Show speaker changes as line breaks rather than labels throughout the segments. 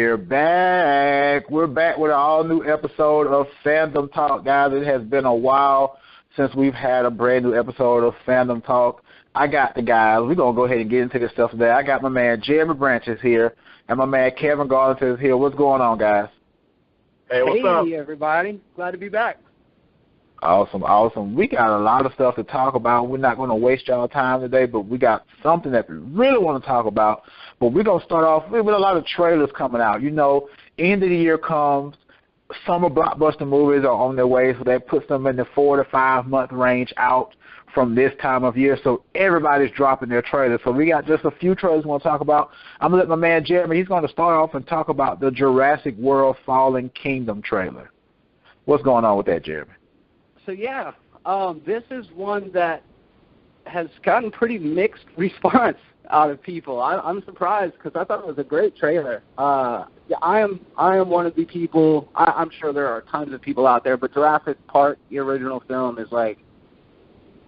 We're back. We're back with an all-new episode of Fandom Talk, guys. It has been a while since we've had a brand-new episode of Fandom Talk. I got the guys. We're going to go ahead and get into this stuff today. I got my man Jeremy Branches here, and my man Kevin Garland is here. What's going on, guys?
Hey, what's up?
Hey, everybody. Glad to be back.
Awesome. We got a lot of stuff to talk about. We're not going to waste y'all time today, but we got something that we really want to talk about. But we're going to start off with a lot of trailers coming out. You know, end of the year comes, summer blockbuster movies are on their way, so that puts them in the 4 to 5 month range out from this time of year. So everybody's dropping their trailers. So we got just a few trailers we want to talk about. I'm going to let my man Jeremy, he's going to start off and talk about the Jurassic World Fallen Kingdom trailer. What's going on with that, Jeremy?
So, yeah, this is one that has gotten pretty mixed response out of people. I'm surprised because I thought it was a great trailer. I am one of the people, I'm sure there are tons of people out there, but Jurassic Park, the original film, is like,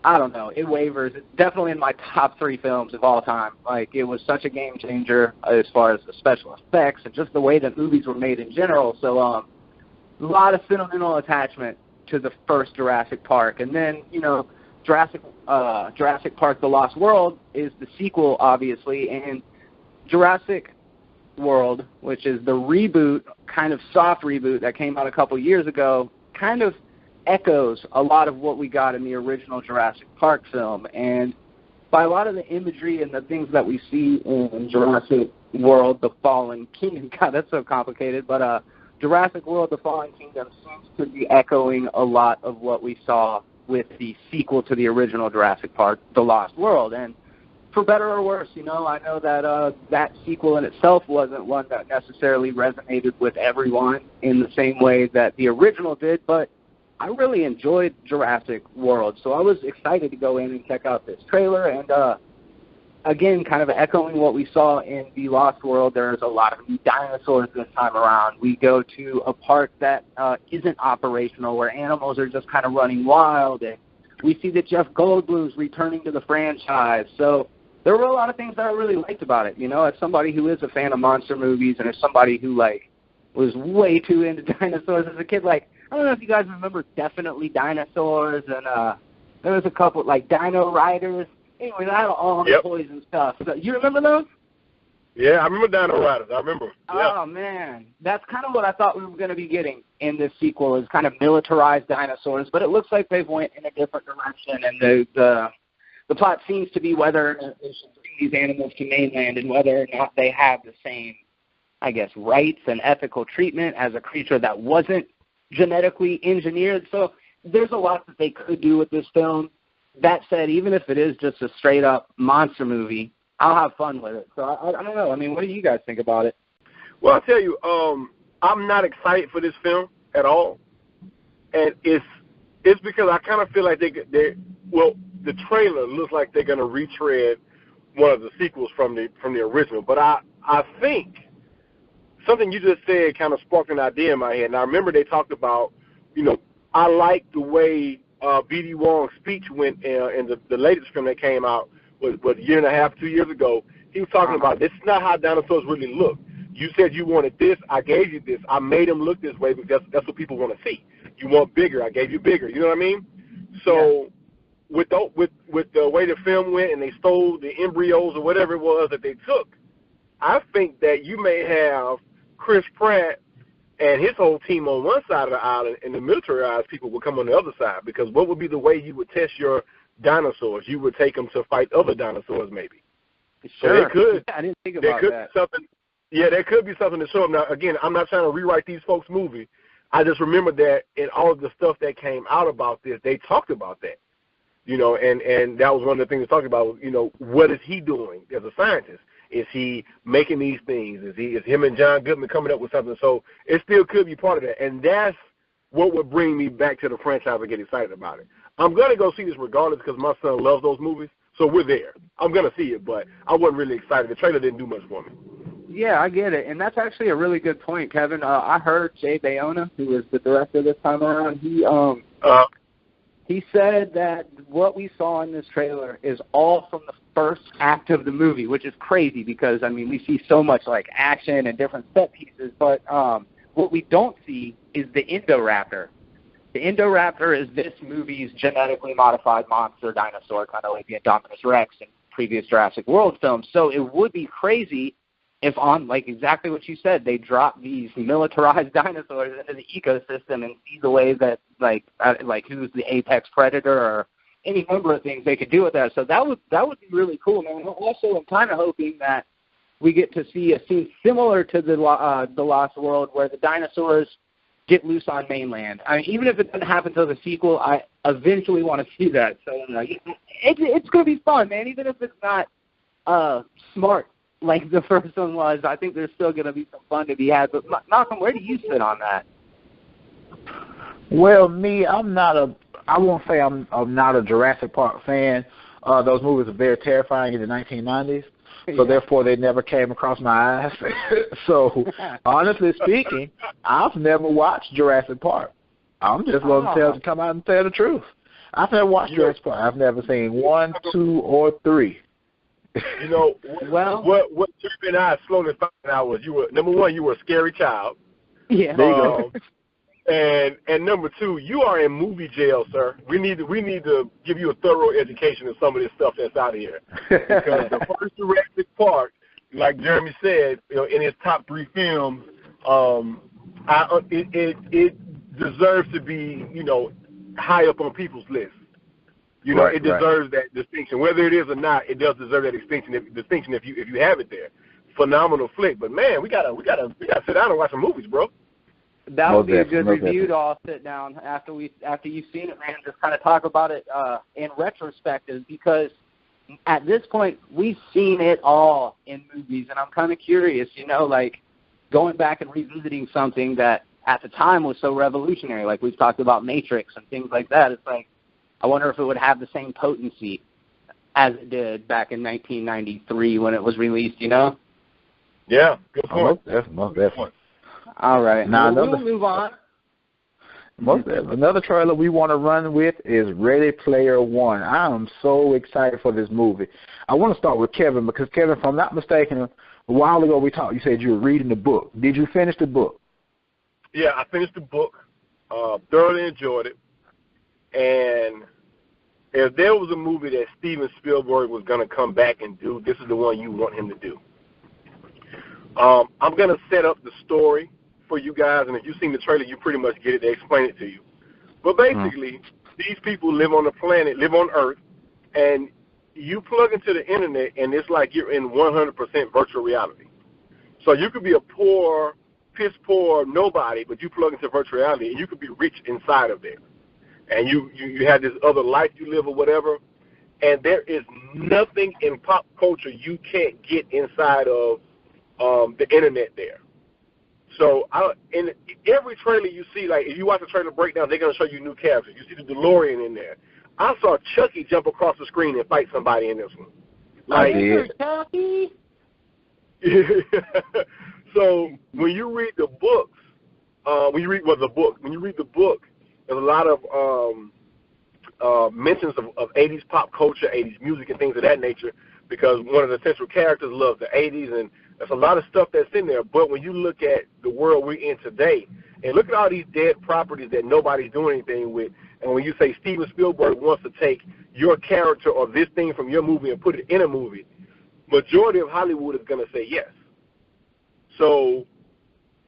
I don't know, it wavers. It's definitely in my top 3 films of all time. Like, it was such a game changer as far as the special effects and just the way that movies were made in general. So, a lot of sentimental attachment to the first Jurassic Park. And then, you know, Jurassic Park The Lost World is the sequel, obviously, and Jurassic World, which is the reboot, kind of soft reboot that came out a couple years ago, kind of echoes a lot of what we got in the original Jurassic Park film. And by a lot of the imagery and the things that we see in Jurassic World, The Fallen Kingdom, God, that's so complicated, but Jurassic World, The Fallen Kingdom seems to be echoing a lot of what we saw with the sequel to the original Jurassic Park, The Lost World. And for better or worse, you know, I know that that sequel in itself wasn't one that necessarily resonated with everyone in the same way that the original did, but I really enjoyed Jurassic World. So I was excited to go in and check out this trailer. And again, kind of echoing what we saw in The Lost World, there's a lot of new dinosaurs this time around. We go to a park that isn't operational, where animals are just kind of running wild, and we see that Jeff Goldblum's returning to the franchise. So there were a lot of things that I really liked about it. You know, as somebody who is a fan of monster movies and as somebody who, like, was way too into dinosaurs as a kid, like, I don't know if you guys remember Definitely Dinosaurs, and there was a couple, like, Dino Riders. Anyway, that all the toys and stuff. So, you remember those?
Yeah, I remember Dino Riders. I remember. Yeah.
Oh, man. That's kind of what I thought we were going to be getting in this sequel, is kind of militarized dinosaurs. But it looks like they've went in a different direction, and the plot seems to be whether or not they should bring these animals to mainland and whether or not they have the same, I guess, rights and ethical treatment as a creature that wasn't genetically engineered. So there's a lot that they could do with this film. That said, even if it is just a straight-up monster movie, I'll have fun with it. So I don't know. I mean, what do you guys think about it?
Well, I'll tell you, I'm not excited for this film at all. And it's because I kind of feel like the trailer looks like they're going to retread one of the sequels from the original. But I think something you just said kind of sparked an idea in my head. And I remember they talked about, you know, I like the way B.D. Wong's speech went in the latest film that came out, a year and a half, 2 years ago. He was talking about this is not how dinosaurs really look. You said you wanted this, I gave you this. I made them look this way because that's what people want to see. You want bigger, I gave you bigger. You know what I mean? So with the way the film went and they stole the embryos or whatever it was that they took, I think that you may have Chris Pratt and his whole team on one side of the island, and the militarized people would come on the other side. Because what would be the way you would test your dinosaurs? You would take them to fight other dinosaurs, maybe.
Sure.
So
I didn't think about that.
There could be something to show them. Now, again, I'm not trying to rewrite these folks' movie. I just remember that in all of the stuff that came out about this, they talked about that. You know, and that was one of the things they talked about. You know, what is he doing as a scientist? Is he making these things? Is him and John Goodman coming up with something? So it still could be part of that. And that's what would bring me back to the franchise and get excited about it. I'm going to go see this regardless because my son loves those movies. So we're there. I'm going to see it, but I wasn't really excited. The trailer didn't do much for me.
Yeah, I get it. And that's actually a really good point, Kevin. I heard Jay Bayona, who is the director this time around, He said that what we saw in this trailer is all from the first act of the movie, which is crazy because, I mean, we see so much, like, action and different set pieces, but what we don't see is the Indoraptor. The Indoraptor is this movie's genetically modified monster dinosaur, kind of like the Indominus Rex in previous Jurassic World films. So it would be crazy if on, like, exactly what you said, they drop these militarized dinosaurs into the ecosystem and see the way that, like who's the apex predator or any number of things they could do with that. So that would be really cool, man. Also, I'm kind of hoping that we get to see a scene similar to the Lost World where the dinosaurs get loose on mainland. I mean, even if it doesn't happen until the sequel, I eventually want to see that. So it's going to be fun, man, even if it's not smart like the first one was. I think there's still going to be some fun to be had. But Malcolm, where do you sit on that?
Well, me, I won't say I'm not a Jurassic Park fan. Those movies are very terrifying in the 1990s, so therefore they never came across my eyes. So, honestly speaking, I've never watched Jurassic Park. I'm just going to come out and tell the truth. I've never watched Jurassic Park. I've never seen 1, 2, or 3.
You know, well, what Jeremy and I slowly found out was you were a scary child.
Yeah.
There you go.
And number 2, you are in movie jail, sir. We need to give you a thorough education of some of this stuff that's out here. Because the first Jurassic Park, like Jeremy said, you know, in his top 3 films, it deserves to be, you know, high up on people's list. You know, it deserves that distinction. Whether it is or not, it does deserve that distinction if you have it there. Phenomenal flick. But man, we gotta sit down and watch some movies, bro.
That would be a good review to all sit down after you've seen it, man, just kind of talk about it in retrospective, because at this point we've seen it all in movies, and I'm kind of curious, you know, like going back and revisiting something that at the time was so revolutionary, like we've talked about Matrix and things like that. It's like, I wonder if it would have the same potency as it did back in 1993 when it was released, you know?
Yeah, good point.
Most definitely.
All right.
Now,
we'll move on.
Another trailer we want to run with is Ready Player One. I am so excited for this movie. I want to start with Kevin because, Kevin, if I'm not mistaken, a while ago we talked, you said you were reading the book. Did you finish the book?
Yeah, I finished the book. Thoroughly enjoyed it. And if there was a movie that Steven Spielberg was going to come back and do, this is the one you want him to do. I'm going to set up the story for you guys, and if you've seen the trailer, you pretty much get it. They explain it to you. But basically, these people live on the planet, live on Earth, and you plug into the internet, and it's like you're in 100% virtual reality. So you could be a poor, piss poor nobody, but you plug into virtual reality, and you could be rich inside of there. And you have this other life you live or whatever, and there is nothing in pop culture you can't get inside of the internet there. So in every trailer you see, like if you watch the trailer breakdown, they're going to show you new characters. You see the DeLorean in there. I saw Chucky jump across the screen and fight somebody in this one. Like,
Chucky.
So when you read the books, when you read the book, there's a lot of mentions of 80s pop culture, 80s music, and things of that nature, because one of the central characters loves the 80s, and there's a lot of stuff that's in there. But when you look at the world we're in today, and look at all these dead properties that nobody's doing anything with, and when you say Steven Spielberg wants to take your character or this thing from your movie and put it in a movie, majority of Hollywood is going to say yes. So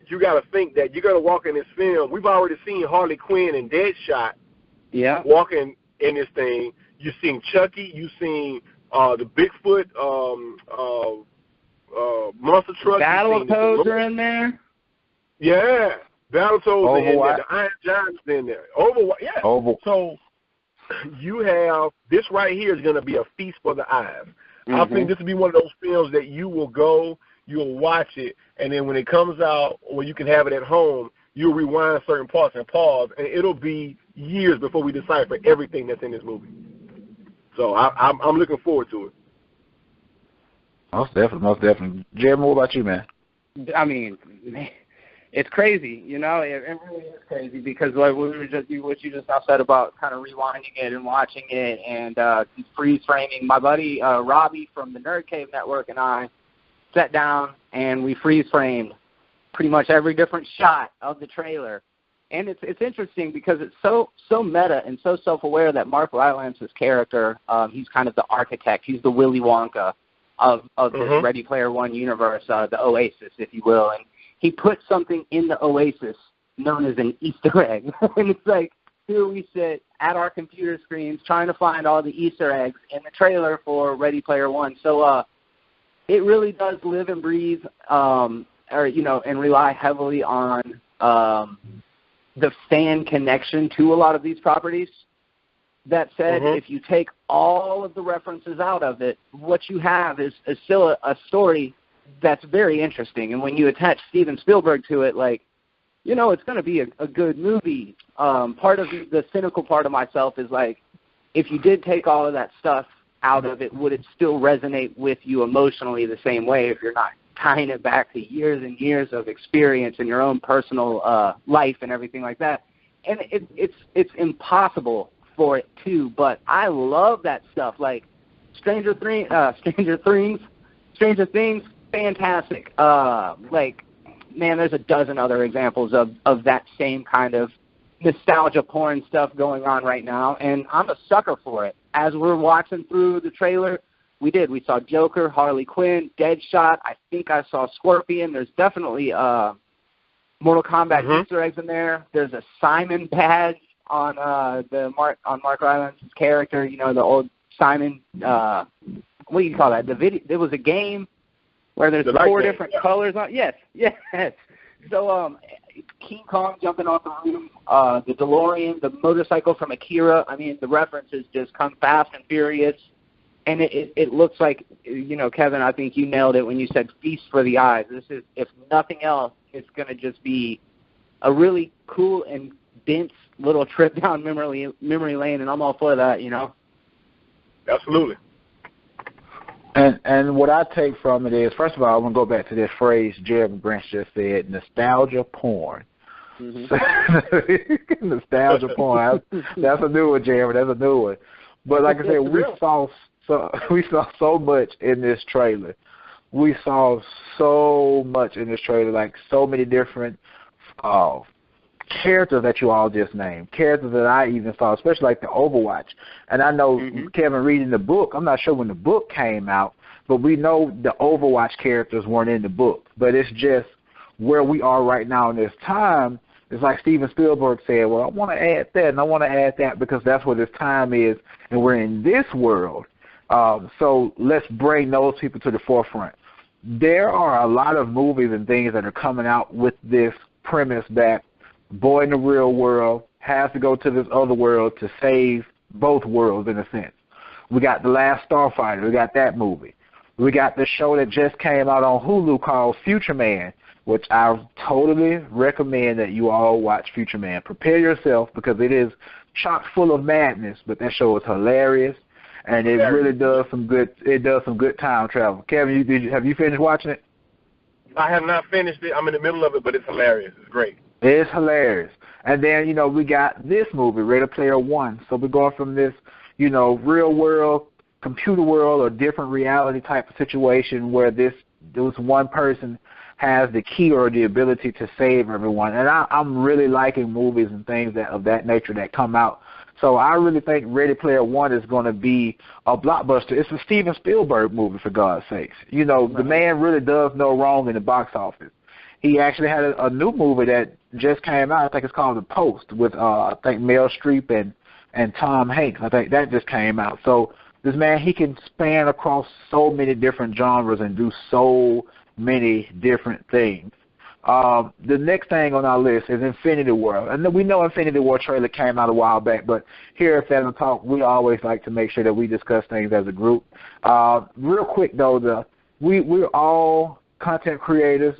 you got to think that you're going to walk in this film. We've already seen Harley Quinn and Deadshot walking in this thing. You've seen Chucky. You've seen the Bigfoot monster truck.
Battletoads are in there.
Yeah, Battletoads are in there. The Iron Giant's in there. So you have this right here is going to be a feast for the eyes. I think this will be one of those films that you will go, you'll watch it, and then when it comes out, or you can have it at home, you'll rewind certain parts and pause, and it'll be years before we decipher everything that's in this movie. So I'm looking forward to it.
Most definitely. Jeremy, what about you, man?
I mean, it's crazy, you know. It really is crazy because like what you just now said about kind of rewinding it and watching it and freeze framing. My buddy Robbie from the Nerd Cave Network and I sat down and we freeze framed pretty much every different shot of the trailer. And it's interesting because it's so meta and so self-aware that Mark Rylance's character, he's kind of the architect. He's the Willy Wonka of this Ready Player One universe, the Oasis, if you will. And he put something in the Oasis known as an Easter egg. And it's like, here we sit at our computer screens trying to find all the Easter eggs in the trailer for Ready Player One. So it really does live and breathe, and rely heavily on the fan connection to a lot of these properties. That said, if you take all of the references out of it, what you have is still a story that's very interesting. And when you attach Steven Spielberg to it, like, you know, it's going to be a good movie. Part of the cynical part of myself is like, if you did take all of that stuff out of it, would it still resonate with you emotionally the same way if you're not tying it back to years and years of experience in your own personal life and everything like that? And it's impossible for it to, but I love that stuff. Like Stranger Things, fantastic. Like, man, there's a dozen other examples of that same kind of nostalgia porn stuff going on right now, and I'm a sucker for it. As we're watching through the trailer, we saw Joker, Harley Quinn, Deadshot. I think I saw Scorpion. There's definitely Mortal Kombat Easter eggs in there. There's a Simon badge on Mark Rylance's character. You know, the old Simon. What do you call that? There was a game where there's four different colors on. Yes. So King Kong jumping off the roof, the DeLorean, the motorcycle from Akira. I mean, the references just come fast and furious. And it looks like, you know, Kevin, I think you nailed it when you said feast for the eyes. This is, if nothing else, it's going to just be a really cool and dense little trip down memory lane, and I'm all for that, you know.
Absolutely.
And what I take from it is, first of all, I want to go back to this phrase Jeremy Branch just said, nostalgia porn. Nostalgia porn. That's a new one, Jeremy. That's a new one. But like I said, we saw so much in this trailer. We saw so much in this trailer, like so many different characters that you all just named, characters that I even saw, especially like the Overwatch. And I know, Kevin, reading the book, I'm not sure when the book came out, but we know the Overwatch characters weren't in the book. But it's just where we are right now in this time. It's like Steven Spielberg said, well, I want to add that and I want to add that because that's where this time is, and we're in this world. So let's bring those people to the forefront. There are a lot of movies and things that are coming out with this premise that boy in the real world has to go to this other world to save both worlds, in a sense. We got The Last Starfighter. We got that movie. We got the show that just came out on Hulu called Future Man, which I totally recommend that you all watch Future Man. Prepare yourself because it is chock full of madness, but that show is hilarious, and it really does some good. It does some good time travel. Kevin, have you finished watching it?
I have not finished it. I'm in the middle of it, but it's hilarious. It's great.
It's hilarious. And then, you know, we got this movie, Ready Player One. So we're going from this, you know, real world, computer world, or different reality type of situation where this one person has the key or the ability to save everyone. And I'm really liking movies and things of that nature that come out. So I really think Ready Player One is going to be a blockbuster. It's a Steven Spielberg movie, for God's sakes. You know, the man really does no wrong in the box office. He actually had a new movie that just came out. I think it's called The Post with, I think, Meryl Streep and Tom Hanks. I think that just came out. So this man, he can span across so many different genres and do so many different things. The next thing on our list is Infinity War. And we know Infinity War trailer came out a while back, but here at Fandom Talk, we always like to make sure that we discuss things as a group. Real quick, though, we're all content creators.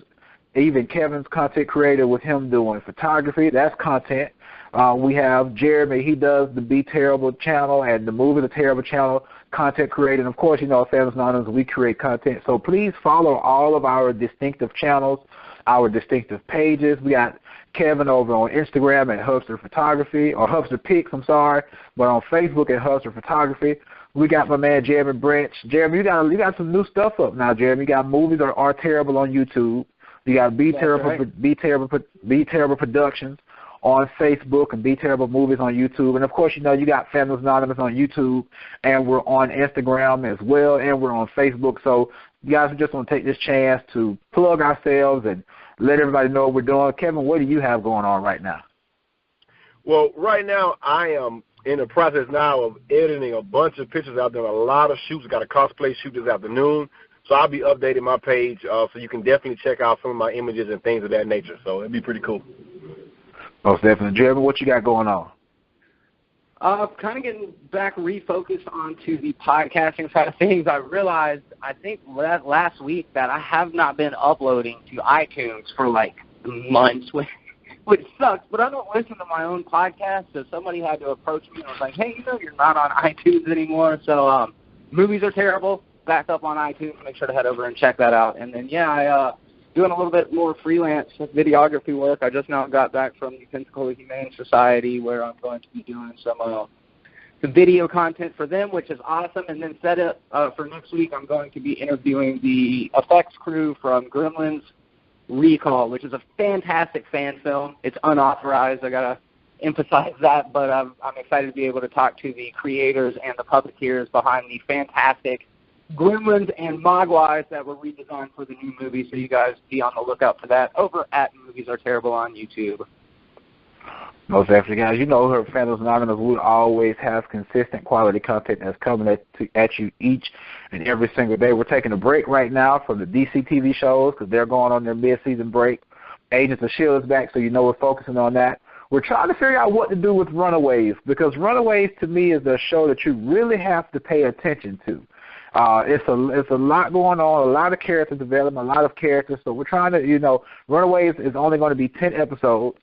Even Kevin's content creator with him doing photography. That's content. We have Jeremy. He does the Be Terrible channel and the Movie The Terrible channel, content creator. And, of course, you know, Fans Anonymous, we create content. So please follow all of our distinctive channels. our distinctive pages. We got Kevin over on Instagram at Hubster Photography, or Hubster Pics, I'm sorry, but on Facebook at Hubster Photography. We got my man Jeremy Branch. Jeremy, you got some new stuff up now, Jeremy. You got Movies Are Terrible on YouTube. You got Be Terrible Productions on Facebook and Be Terrible Movies on YouTube. And, of course, you got Fandoms Anonymous on YouTube, and we're on Instagram as well, and we're on Facebook. So you guys just want to take this chance to plug ourselves and let everybody know what we're doing. Kevin, what do you have going on right now?
Well, right now I am in the process now of editing a bunch of pictures out there. A lot of shoots. Got a cosplay shoot this afternoon. So I'll be updating my page, so you can definitely check out some of my images and things of that nature. So it'd be pretty cool.
Most definitely. Jeremy, what you got going on?
Kind of getting back refocused onto the podcasting side of things. I realized, I think last week, that I have not been uploading to iTunes for like months, which sucks. But I don't listen to my own podcast, so somebody had to approach me and was like, hey, you're not on iTunes anymore. So Movies Are Terrible, back up on iTunes. Make sure to head over and check that out. And then, I doing a little bit more freelance videography work. I just now got back from the Pensacola Humane Society, where I'm going to be doing some video content for them, which is awesome. And then set it for next week, I'm going to be interviewing the effects crew from Gremlins Recall, which is a fantastic fan film. It's unauthorized. I got to emphasize that, but I'm excited to be able to talk to the creators and the puppeteers behind the fantastic Gremlins and Mogwais that were redesigned for the new movie, so you guys be on the lookout for that over at Movies Are Terrible on YouTube.
Most definitely, guys. Her Fandoms Anonymous would always have consistent quality content that's coming at you each and every single day. We're taking a break right now from the DC TV shows because they're going on their mid-season break. Agents of S.H.I.E.L.D. is back, so we're focusing on that. We're trying to figure out what to do with Runaways, because Runaways, to me, is a show that you really have to pay attention to. It's a lot going on, a lot of character development, a lot of characters. So we're trying to, Runaways is only going to be 10 episodes.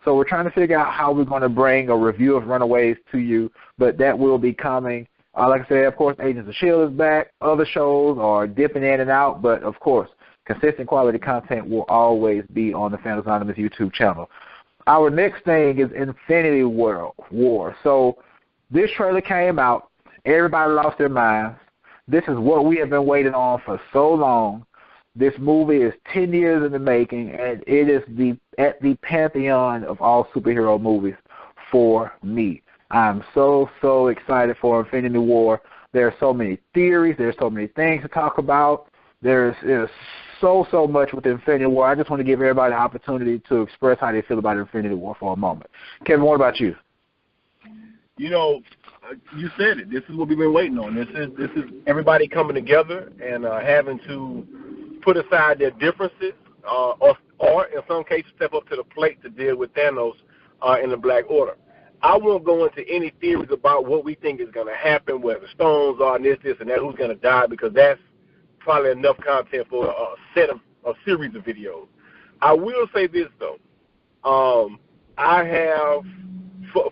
So we're trying to figure out how we're going to bring a review of Runaways to you, but that will be coming. Like I said, of course, Agents of S.H.I.E.L.D. is back. Other shows are dipping in and out, but, of course, consistent quality content will always be on the Fandoms Anonymous YouTube channel. Our next thing is Infinity War. So this trailer came out. Everybody lost their minds. This is what we have been waiting on for so long. This movie is 10 years in the making, and it is at the pantheon of all superhero movies for me. I'm so excited for Infinity War. There are so many theories. There's so many things to talk about. There's so much with Infinity War. I just want to give everybody the opportunity to express how they feel about Infinity War for a moment. Kevin, what about you?
You said it. This is what we've been waiting on. This is everybody coming together and having to put aside their differences, or in some cases step up to the plate to deal with Thanos in the Black Order. I won't go into any theories about what we think is going to happen, where the stones are, and this, and that, who's going to die, because that's probably enough content for a series of videos. I will say this, though. I have,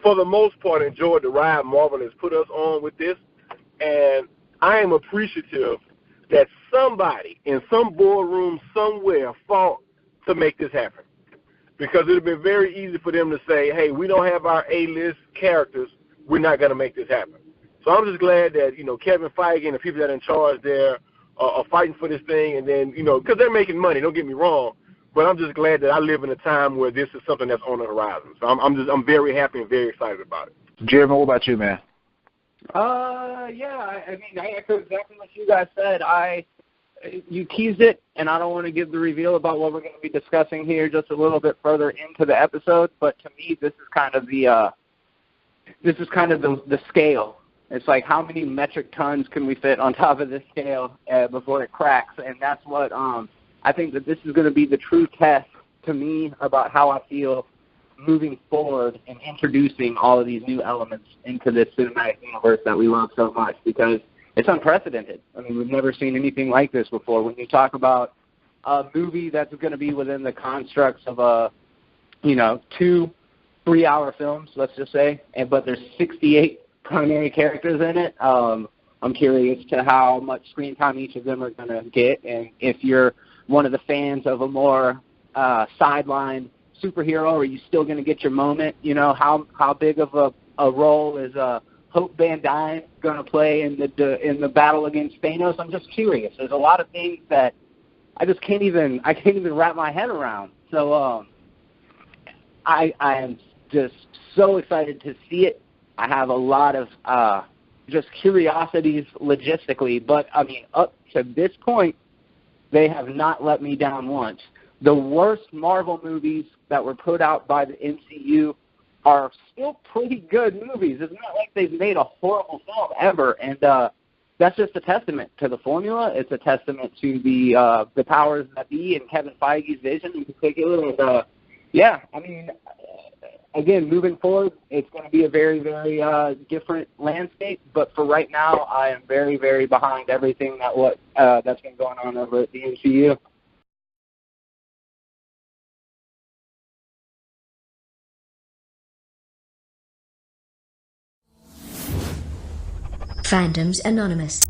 for the most part, enjoyed the ride Marvel has put us on with this, and I am appreciative that somebody in some boardroom somewhere fought to make this happen. Because it would have been very easy for them to say, hey, we don't have our A-list characters, we're not going to make this happen. So I'm just glad that, Kevin Feige and the people that are in charge there are fighting for this thing, and then, because they're making money, don't get me wrong, but I'm just glad that I live in a time where this is something that's on the horizon. So I'm very happy and very excited about it.
Jeremy, what about you, man?
I echo exactly what you guys said. You teased it, and I don't want to give the reveal about what we're going to be discussing here just a little bit further into the episode. But to me, this is kind of the scale. It's like, how many metric tons can we fit on top of this scale before it cracks? And that's what I think that this is going to be the true test to me about how I feel moving forward and introducing all of these new elements into this cinematic universe that we love so much, because it's unprecedented. I mean, we've never seen anything like this before. When you talk about a movie that's going to be within the constructs of 2 3-hour films, let's just say, but there's 68 primary characters in it, I'm curious to how much screen time each of them are going to get, and if you're one of the fans of a more sideline superhero? Are you still going to get your moment? You know, how big of a role is Hope Van Dyne going to play in the battle against Thanos? I'm just curious. There's a lot of things that I just can't even wrap my head around. So I am just so excited to see it. I have a lot of just curiosities logistically, but I mean, up to this point, they have not let me down once. The worst Marvel movies that were put out by the MCU are still pretty good movies. It's not like they've made a horrible film ever, and that's just a testament to the formula. It's a testament to the powers that be and Kevin Feige's vision in particular. And yeah, I mean, again, moving forward, it's going to be a very, very different landscape. But for right now, I am very, very behind everything that's been going on over at the MCU.
Fandoms Anonymous.